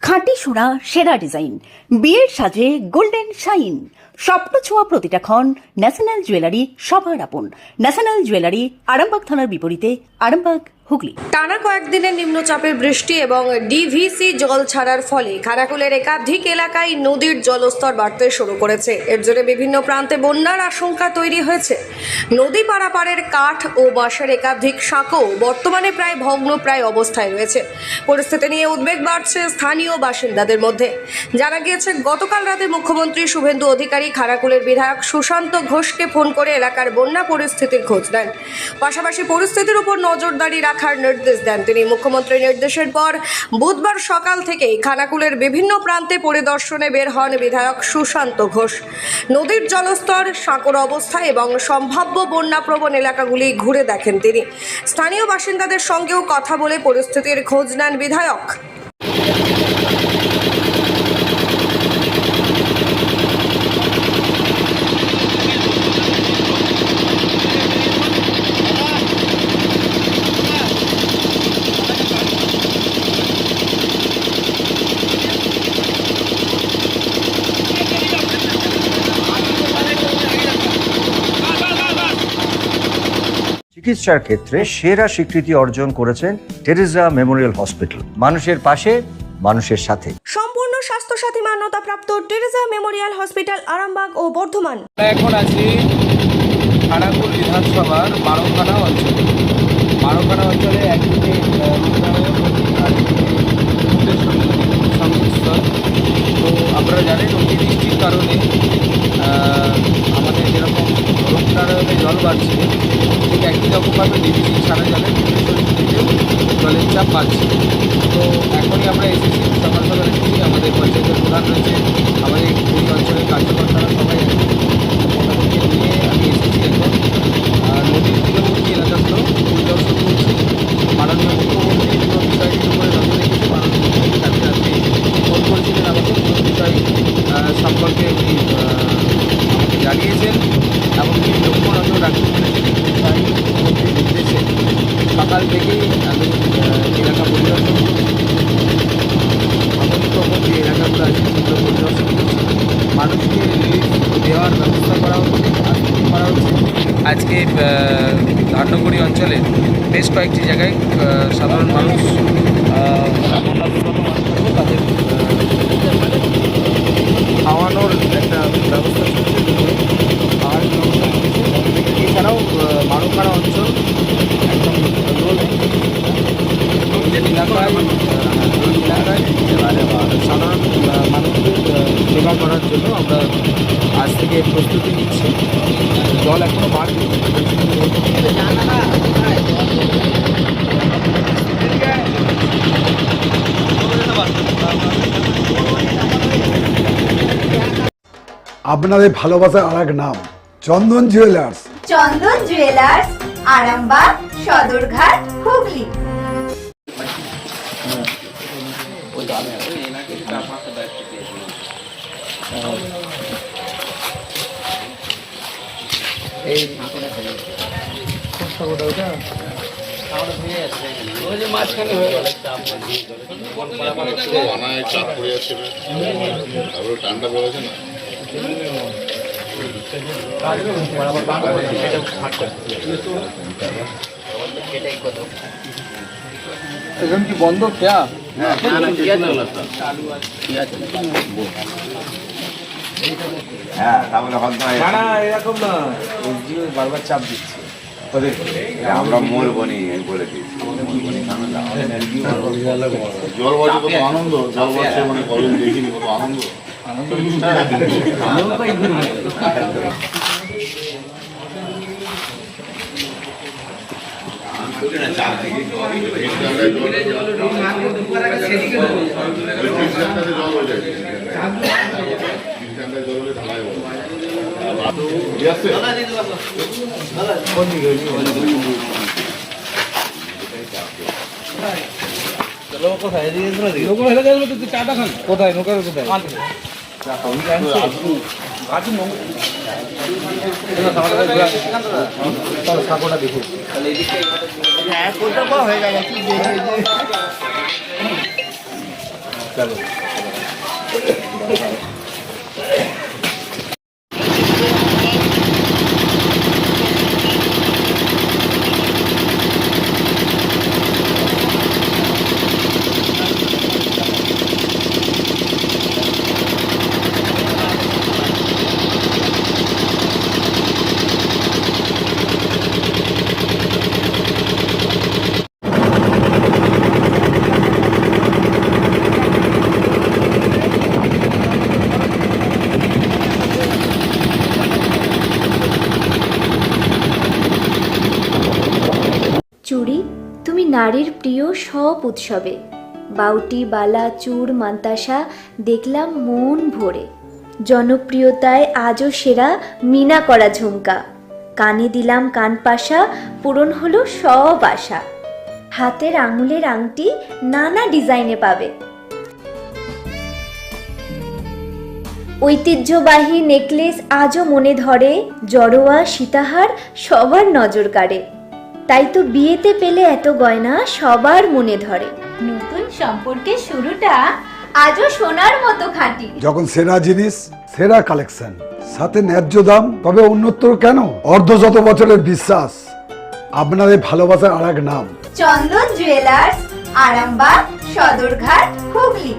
খাঁটি সোনা সেরা ডিজাইন, বিয়ের সাজে গোল্ডেন শাইন, স্বপ্ন ছোঁয়া প্রতিটা ক্ষণ। ন্যাশনাল জুয়েলারি সবার আপন। ন্যাশনাল জুয়েলারি, আরামবাগ থানার বিপরীতে, আরামবাগ, হুগলি। টানা কয়েকদিনের নিম্নচাপের বৃষ্টি এবং ডিভিসি জল ছাড়ার ফলে খানাকুলের একাধিক এলাকায় নদীর জলস্তর বাড়তে শুরু করেছে। এর জন্য বিভিন্ন প্রান্তে বন্যার আশঙ্কা তৈরি হয়েছে। নদী পারাপারের কাঠ ও বাঁশের একাধিক সাঁকো বর্তমানে প্রায় ভগ্নপ্রায় অবস্থায় রয়েছে। পরিস্থিতি নিয়ে উদ্বেগ বাড়ছে স্থানীয় বাসিন্দাদের মধ্যে। জানা গিয়েছে, গতকাল রাতে মুখ্যমন্ত্রী শুভেন্দু অধিকারী খানাকুলের বিধায়ক সুশান্ত ঘোষকে ফোন করে এলাকার বন্যা পরিস্থিতির খোঁজ নেন। পাশাপাশি পরিস্থিতির উপর নজরদারি রাখার নির্দেশ দেন তিনি। মুখ্যমন্ত্রীর নির্দেশের পর বুধবার সকাল থেকে খানাকুলের বিভিন্ন প্রান্তে পরিদর্শনে বের হন বিধায়ক সুশান্ত ঘোষ। নদীর জলস্তর, সাঁকোর অবস্থা এবং সম্ভাব্য বন্যাপ্রবণ এলাকাগুলি ঘুরে দেখেন তিনি। স্থানীয় বাসিন্দাদের সঙ্গেও কথা বলে পরিস্থিতির খোঁজ নেন বিধায়ক। চিকিৎসার ক্ষেত্রে সেরা স্বীকৃতি অর্জন করেছেন টেরেজা মেমোরিয়াল হসপিটাল। মানুষের পাশে, মানুষের সাথে। সম্পূর্ণ স্বাস্থ্যসাথী মান্যতাপ্রাপ্ত টেরেজা মেমোরিয়াল হসপিটাল, আরামবাগ ও বর্ধমান। এখন আছি খানাকুল বিধানসভার মারোখানা অঞ্চলে। মারোখানা অঞ্চলে একদিকে সংযোগস্থল। তো আপনারা জানেন, অতিবৃষ্টির কারণে আমাদের যেরকম রূপনারায়ণে জল বাড়ছে, ঠিক একই রকমভাবে ডিভিসি ছাড়া জলে নদীতেও জলের চাপ বাড়ছে। তো এখনই আমরা এসেছি, সকাল সকাল এসেছি। আমাদের পঞ্চায়েতের প্রধান রয়েছে, আমাদের এই অঞ্চলের কার্যকর্তারা সবাই মোটামুটি নিয়ে আমি এসেছি। এখন নদীর তীরবর্তী এলাকাগুলো পরিদর্শন করছি। মাননীয় মুখ্যমন্ত্রী পুরো বিষয়টির উপরে নজর রেখেছে। মাননীয় মুখ্যমন্ত্রী কালকে রাত্রে ফোন করেছিলেন আমাকে, পুরো বিষয় সম্পর্কে উনি আমাকে জানিয়েছেন। এমনকি লক্ষ্য নজর রাখতে বলেছেন। তাই মুখ্যমন্ত্রীর নির্দেশে সকাল থেকেই আমি এলাকা পরিদর্শন করছি। প্রথম যে এলাকাগুলো আছে সেগুলো পরিদর্শন করছি। মানুষকে রিলিফ দেওয়ার ব্যবস্থা করা হচ্ছে, আশ্রয় করা হচ্ছে। আজকে ধান্যগুড়ি অঞ্চলে বেশ কয়েকটি জায়গায় সাধারণ মানুষ তাদের খাওয়ানোর একটা ব্যবস্থা চলছে, খাওয়ার ব্যবস্থা চলছে। এছাড়াও মারোখানা অঞ্চল একদম এলাকায় সাধারণ মানুষদের সেবা করার জন্য আমরা আজ থেকে প্রস্তুতি নিচ্ছি। জল এখনো বাড়বে। আপনাদের ভালোবাসার আর এক নাম চন্দন জুয়েলার্স। চন্দন জুয়েলার্স, আরামবাগ, সদরঘাট, হুগলি। এই মাঝখানে হয়ে গেল চাপ পড়ে যাচ্ছে, ঠান্ডা পড়েছে না। এখন কি বন্ধ? क्या না এরকম না, বারবার চাপ দিচ্ছে। আমরা মরবো নি বলে দিচ্ছি। জল বাড়ছে, কত আনন্দ। জল বাড়ছে মানে কদিন দেখিনি, কত আনন্দ। কোথায় নৌকার কোথায়? সাঁকোটা দেখে চুড়ি তুমি নারীর প্রিয় সব উৎসবে, বাউটি বালা চূড় মান্তাসা দেখলাম মন ভরে। জনপ্রিয়তায় আজও সেরা মিনা করা ঝুমকা, কানে দিলাম কানপাশা, পূরণ হলো সব আশা। হাতের আঙুলের আংটি নানা ডিজাইনে পাবে, ঐতিহ্যবাহী নেকলেস আজও মনে ধরে, জড়োয়া সীতাহার সবার নজর কাড়ে। তাই তো বিয়েতে পেলে এত গয়না সবার মনে ধরে। নতুন সম্পর্কের শুরুটা আজও সোনার মতো খাঁটি। যখন সেরা জিনিস, সেরা কালেকশন, সাথে ন্যায্য দাম, তবে উন্নতর কেন? অর্ধশত বছরের বিশ্বাস, আপনাদের ভালোবাসার আর এক নাম। চন্দন জুয়েলার্স, আরামবাগ, সদরঘাট, হুগলি।